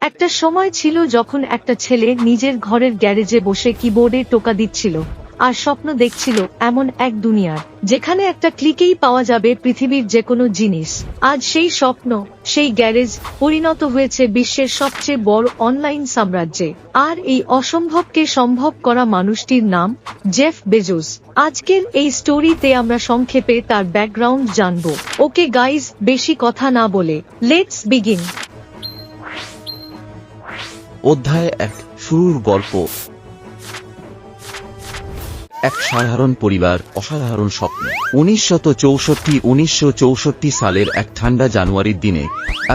একটা সময় ছিল যখন একটা ছেলে নিজের ঘরের গ্যারেজে বসে কিবোর্ডে টোকা দিচ্ছিল আর স্বপ্ন দেখছিল এমন এক দুনিয়ার যেখানে একটা ক্লিকেই পাওয়া যাবে পৃথিবীর যেকোনো জিনিস। আজ সেই স্বপ্ন, সেই গ্যারেজ পরিণত হয়েছে বিশ্বের সবচেয়ে বড় অনলাইন সাম্রাজ্যে। আর এই অসম্ভবকে সম্ভব করা মানুষটির নাম জেফ বেজোস। আজকের এই স্টোরিতে আমরা সংক্ষেপে তার ব্যাকগ্রাউন্ড জানবো। ওকে গাইজ, বেশি কথা না বলে লেটস বিগিন। অধ্যায় 1, শুরুর গল্প। এক সাধারণ পরিবার, অসাধারণ স্বপ্ন। 1964 সালের এক ঠান্ডা জানুয়ারির দিনে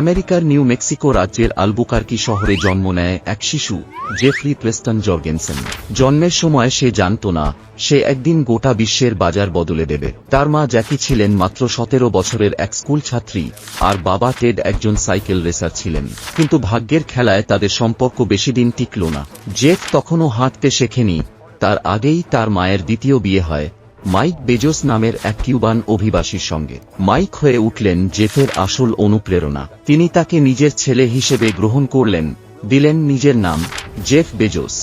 আমেরিকার নিউ মেক্সিকো রাজ্যের আলবুকার্কি শহরে জন্ম নেয় এক শিশু, জেফ্রি প্রেস্টন জর্গেনসেন। জন্মের সময় সে জানত না সে একদিন গোটা বিশ্বের বাজার বদলে দেবে। তার মা জ্যাকি ছিলেন মাত্র 17 বছরের এক স্কুল ছাত্রী, আর বাবা টেড একজন সাইকেল রেসার ছিলেন। কিন্তু ভাগ্যের খেলায় তাদের সম্পর্ক বেশিদিন টিকল না। জেফ তখনও হাঁটতে শেখেনি। তার আগেই তার মায়ের দ্বিতীয় বিয়ে হয় মাইক বেজোস নামের এক কিউবান অভিবাসীর সঙ্গে। মাইক হয়ে উঠলেন জেফের আসল অনুপ্রেরণা। তিনি তাকে নিজের ছেলে হিসেবে গ্রহণ করলেন, দিলেন নিজের নাম জেফ বেজোস।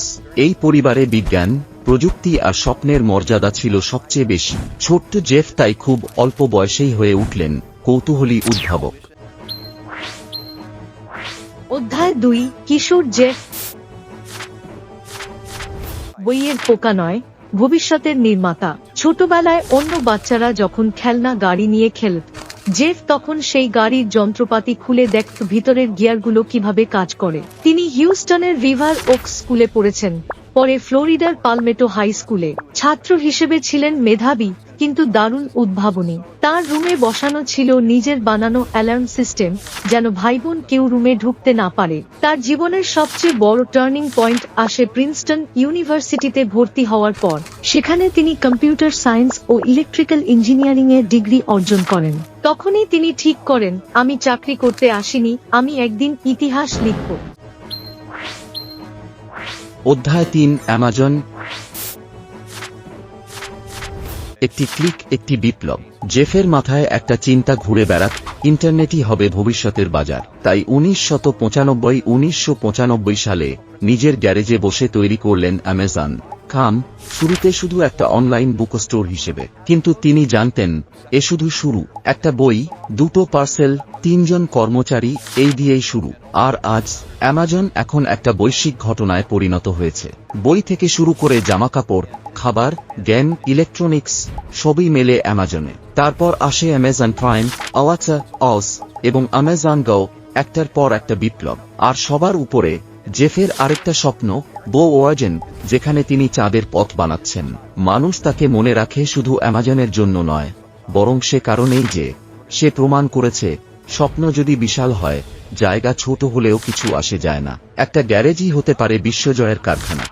এই পরিবারে বিজ্ঞান, প্রযুক্তি আর স্বপ্নের মর্যাদা ছিল সবচেয়ে বেশি। ছোট্ট জেফ তাই খুব অল্প বয়সেই হয়ে উঠলেন কৌতূহলী উদ্ভাবক। অধ্যায় 2, কিশোর জেফ। বইয়ের পোকা নয়, ভবিষ্যতের নির্মাতা। ছোটবেলায় অন্য বাচ্চারা যখন খেলনা গাড়ি নিয়ে খেলত, জেফ তখন সেই গাড়ির যন্ত্রপাতি খুলে দেখত ভিতরের গিয়ারগুলো কিভাবে কাজ করে। তিনি হিউস্টনের রিভার ওকস স্কুলে পড়েছেন, পরে ফ্লোরিডার পালমেটো হাই স্কুলে। ছাত্র হিসেবে ছিলেন মেধাবী, কিন্তু দারুণ উদ্ভাবনী। তার রুমে বসানো ছিল নিজের বানানো অ্যালার্ম সিস্টেম, যেন ভাইবোন কেউ রুমে ঢুকতে না পারে। তার জীবনের সবচেয়ে বড় টার্নিং পয়েন্ট আসে প্রিন্সটন ইউনিভার্সিটিতে ভর্তি হওয়ার পর। সেখানে তিনি কম্পিউটার সায়েন্স ও ইলেকট্রিক্যাল ইঞ্জিনিয়ারিং এর ডিগ্রি অর্জন করেন। তখনই তিনি ঠিক করেন, আমি চাকরি করতে আসিনি, আমি একদিন ইতিহাস লিখব। অধ্যায় 3, অ্যামাজন। একটি ক্লিক, একটি বিপ্লব। জেফের মাথায় একটা চিন্তা ঘুরে বেড়াত, ইন্টারনেটই হবে ভবিষ্যতের বাজার। তাই 1995 সালে নিজের গ্যারেজে বসে তৈরি করলেন অ্যামাজন। শুরুতে শুধু একটা অনলাইন বুক স্টোর হিসেবে, কিন্তু তিনি জানতেন এ শুধু শুরু। একটা বই, 2টো পার্সেল, 3 জন কর্মচারী, এই দিয়েই শুরু। আর আজ অ্যামাজন এখন একটা বৈশ্বিক ঘটনায় পরিণত হয়েছে। বই থেকে শুরু করে জামাকাপড়, খাবার, গেম, ইলেকট্রনিক্স সবই মেলে অ্যামাজনে। তারপর আসে অ্যামাজন প্রাইম, আওয়াচা অস এবং অ্যামাজন গো, একটার পর একটা বিপ্লব। আর সবার উপরে জেফের আরেকটা স্বপ্ন, বো ওয়াজেন, যেখানে তিনি চাঁদের পথ বানাচ্ছেন। মানুষ তাকে মনে রাখে শুধু অ্যামাজনের জন্য নয়, বরং সে কারণেই যে সে প্রমাণ করেছে স্বপ্ন যদি বিশাল হয়, জায়গা ছোট হলেও কিছু আসে যায় না। একটা গ্যারেজই হতে পারে বিশ্বজয়ের কারখানা।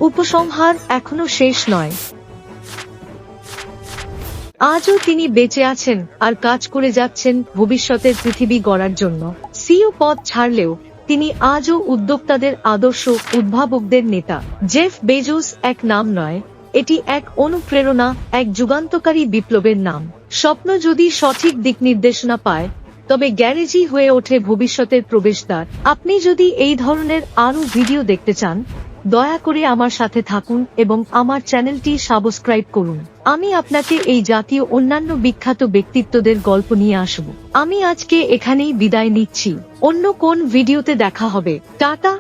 উপসংহার এখনো শেষ নয়। আজও তিনি বেঁচে আছেন আর কাজ করে যাচ্ছেন ভবিষ্যতের পৃথিবী গড়ার জন্য। সিইও পদ ছাড়লেও তিনি আজও উদ্যোক্তাদের আদর্শ, উদ্ভাবকদের নেতা। জেফ বেজোস এক নাম নয়, এটি এক অনুপ্রেরণা, এক যুগান্তকারী বিপ্লবের নাম। স্বপ্ন যদি সঠিক দিক নির্দেশনা পায়, তবে গ্যারেজই হয়ে ওঠে ভবিষ্যতের প্রবেশদ্বার। আপনি যদি এই ধরনের আরও ভিডিও দেখতে চান, দয়া করে আমার সাথে থাকুন এবং আমার চ্যানেলটি সাবস্ক্রাইব করুন। আমি আপনাকে এই জাতীয় অন্যান্য বিখ্যাত ব্যক্তিত্বদের গল্প নিয়ে আসব। আমি আজকে এখানেই বিদায় নিচ্ছি। অন্য কোন ভিডিওতে দেখা হবে। টাটা।